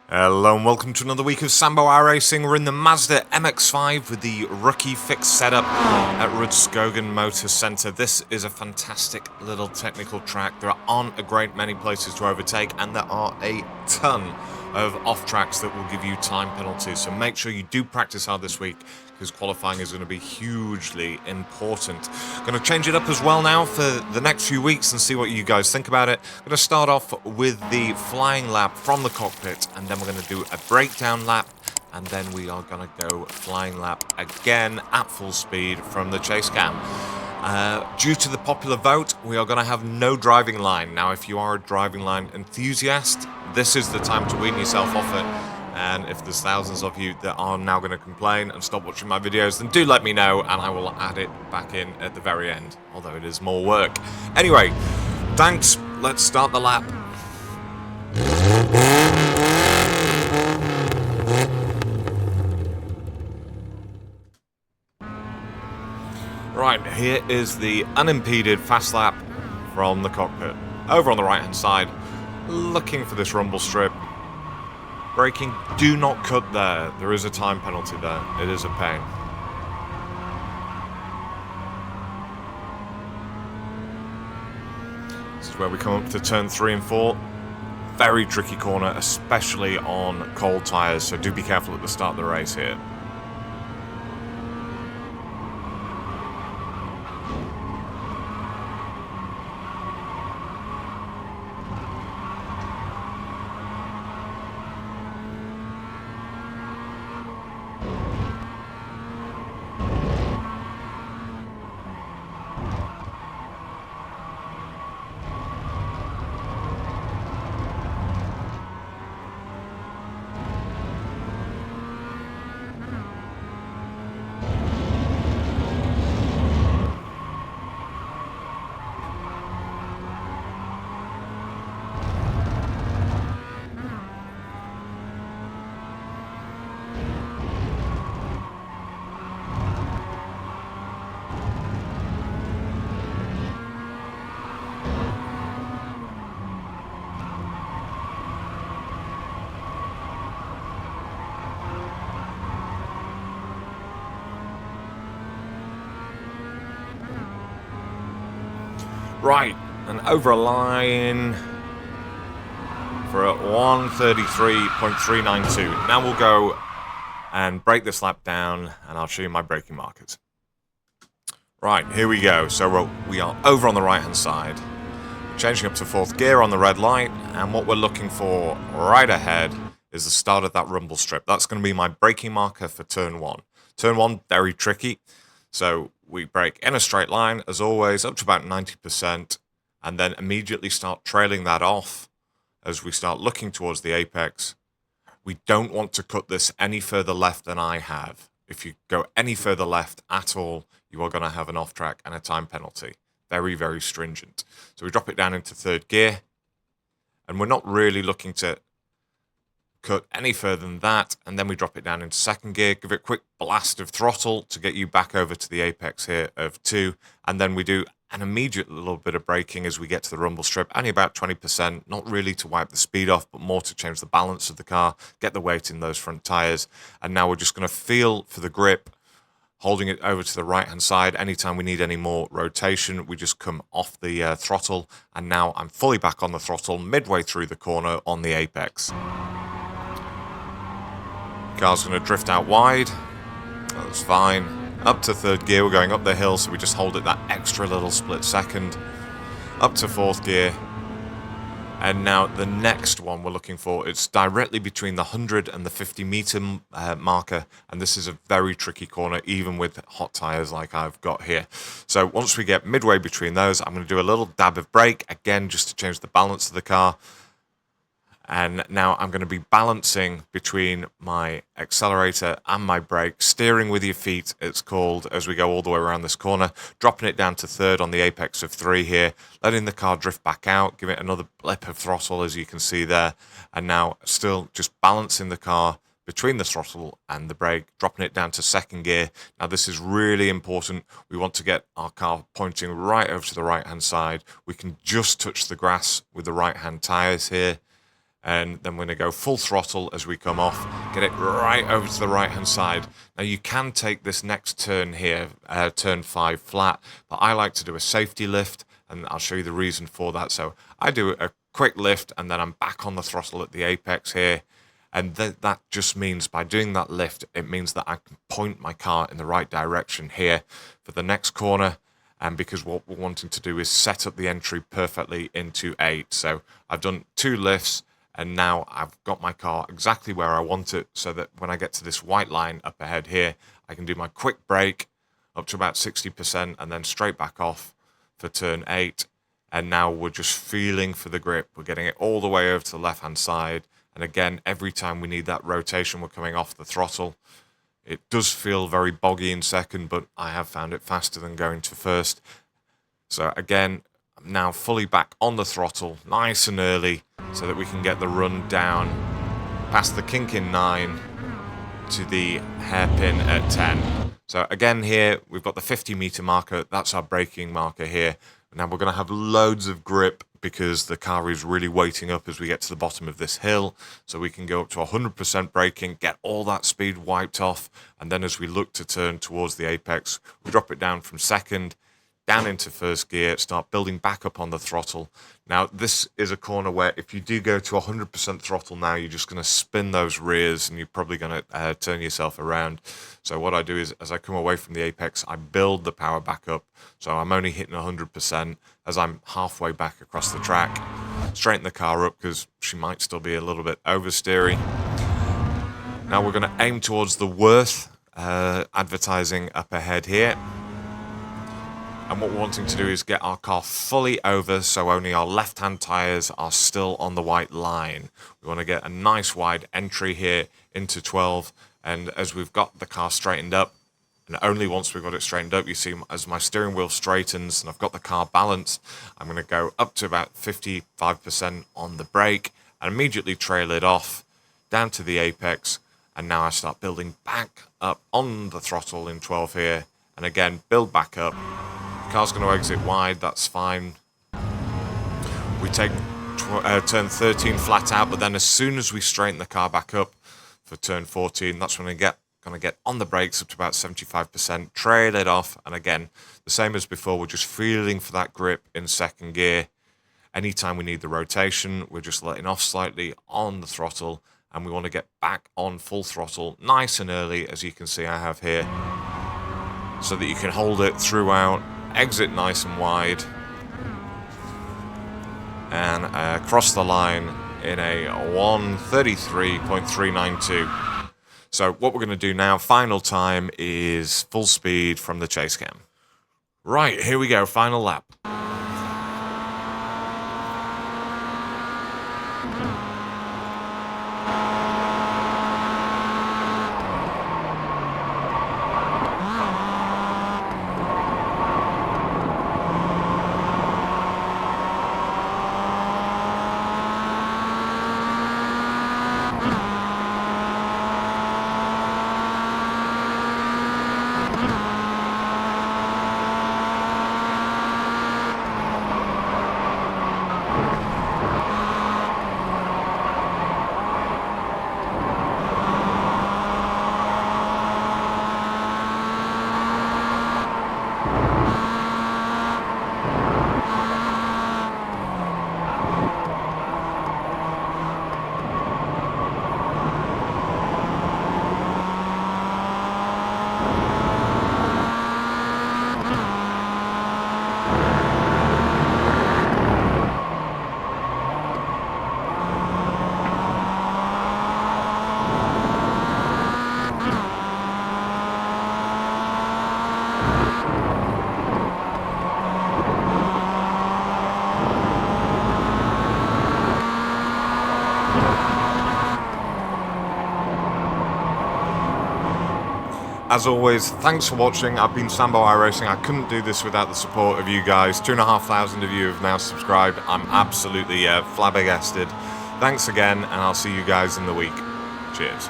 Hello and welcome to another week of Sambo iRacing. We're in the Mazda MX5 with the rookie fix setup at Rudskogen Motorsenter. This is a fantastic little technical track. There aren't a great many places to overtake, and there are a ton of off tracks that will give you time penalties. So make sure you do practice hard this week, because qualifying is going to be hugely important. Going to change it up as well now for the next few weeks and see what you guys think about it. Going to start off with the flying lap from the cockpit, and then we're going to do a breakdown lap, and then we are going to go flying lap again at full speed from the chase cam. Due to the popular vote, we are going to have no driving line. Now, if you are a driving line enthusiast, this is the time to wean yourself off it. And if there's thousands of you that are now going to complain and stop watching my videos, then do let me know and I will add it back in at the very end, although it is more work. Anyway, thanks. Let's start the lap. Right, here is the unimpeded fast lap from the cockpit. Over on the right hand side, looking for this rumble strip. Braking, do not cut there. There is a time penalty there. It is a pain. This is where we come up to turn 3 and 4. Very tricky corner, especially on cold tyres, so do be careful at the start of the race here. Right, and over a line for a 133.392. Now we'll go and break this lap down, and I'll show you my braking markers. Right, here we go. So we are over on the right-hand side, changing up to 4th gear on the red light, and what we're looking for right ahead is the start of that rumble strip. That's going to be my braking marker for turn 1. Turn 1, very tricky. So we brake in a straight line, as always, up to about 90%, and then immediately start trailing that off as we start looking towards the apex. We don't want to cut this any further left than I have. If you go any further left at all, you are going to have an off-track and a time penalty. Very, very stringent. So we drop it down into 3rd gear, and we're not really looking to cut any further than that, and then we drop it down into 2nd gear, give it a quick blast of throttle to get you back over to the apex here of 2, and then we do an immediate little bit of braking as we get to the rumble strip, only about 20%, not really to wipe the speed off, but more to change the balance of the car, get the weight in those front tyres, and now we're just going to feel for the grip, holding it over to the right-hand side. Anytime we need any more rotation, we just come off the throttle, and now I'm fully back on the throttle midway through the corner on the apex. Car's going to drift out wide. That's fine. Up to 3rd gear, we're going up the hill, so we just hold it that extra little split second. Up to 4th gear. And now the next one we're looking for, it's directly between the 100 and the 50 meter marker, and this is a very tricky corner, even with hot tires like I've got here. So once we get midway between those, I'm going to do a little dab of brake, again, just to change the balance of the car. And now I'm going to be balancing between my accelerator and my brake, steering with your feet, it's called, as we go all the way around this corner, dropping it down to 3rd on the apex of 3 here, letting the car drift back out, give it another blip of throttle, as you can see there, and now still just balancing the car between the throttle and the brake, dropping it down to 2nd gear. Now this is really important. We want to get our car pointing right over to the right-hand side. We can just touch the grass with the right-hand tyres here. And then we're going to go full throttle as we come off, get it right over to the right-hand side. Now, you can take this next turn here, turn 5 flat, but I like to do a safety lift, and I'll show you the reason for that. So I do a quick lift, and then I'm back on the throttle at the apex here. And that just means by doing that lift, it means that I can point my car in the right direction here for the next corner. And because what we're wanting to do is set up the entry perfectly into 8. So I've done 2 lifts. And now I've got my car exactly where I want it, so that when I get to this white line up ahead here, I can do my quick brake up to about 60% and then straight back off for turn 8. And now we're just feeling for the grip. We're getting it all the way over to the left-hand side. And again, every time we need that rotation, we're coming off the throttle. It does feel very boggy in second, but I have found it faster than going to first. So again, I'm now fully back on the throttle, nice and early, so that we can get the run down past the kink in 9 to the hairpin at 10. So again here, we've got the 50-meter marker. That's our braking marker here. Now we're going to have loads of grip because the car is really weighting up as we get to the bottom of this hill. So we can go up to 100% braking, get all that speed wiped off. And then as we look to turn towards the apex, we drop it down from second, down into first gear, start building back up on the throttle. Now, this is a corner where if you do go to 100% throttle now, you're just going to spin those rears and you're probably going to turn yourself around. So what I do is, as I come away from the apex, I build the power back up. So I'm only hitting 100% as I'm halfway back across the track. Straighten the car up because she might still be a little bit oversteery. Now we're going to aim towards the Worth advertising up ahead here. And what we're wanting to do is get our car fully over so only our left-hand tyres are still on the white line. We want to get a nice wide entry here into 12. And as we've got the car straightened up, and only once we've got it straightened up, you see as my steering wheel straightens and I've got the car balanced, I'm going to go up to about 55% on the brake and immediately trail it off down to the apex. And now I start building back up on the throttle in 12 here. And again, build back up. Car's going to exit wide, that's fine. We take turn 13 flat out, but then as soon as we straighten the car back up for turn 14, that's when we going to get on the brakes up to about 75%, trail it off, and again, the same as before, we're just feeling for that grip in second gear. Anytime we need the rotation, we're just letting off slightly on the throttle, and we want to get back on full throttle nice and early, as you can see I have here, so that you can hold it throughout. Exit nice and wide and cross the line in a 1:33.392. So what we're going to do now, final time, is full speed from the chase cam. Right, here we go, final lap. As always, thanks for watching. I've been Sambo iRacing. I couldn't do this without the support of you guys. 2,500 of you have now subscribed. I'm absolutely flabbergasted. Thanks again, and I'll see you guys in the week. Cheers.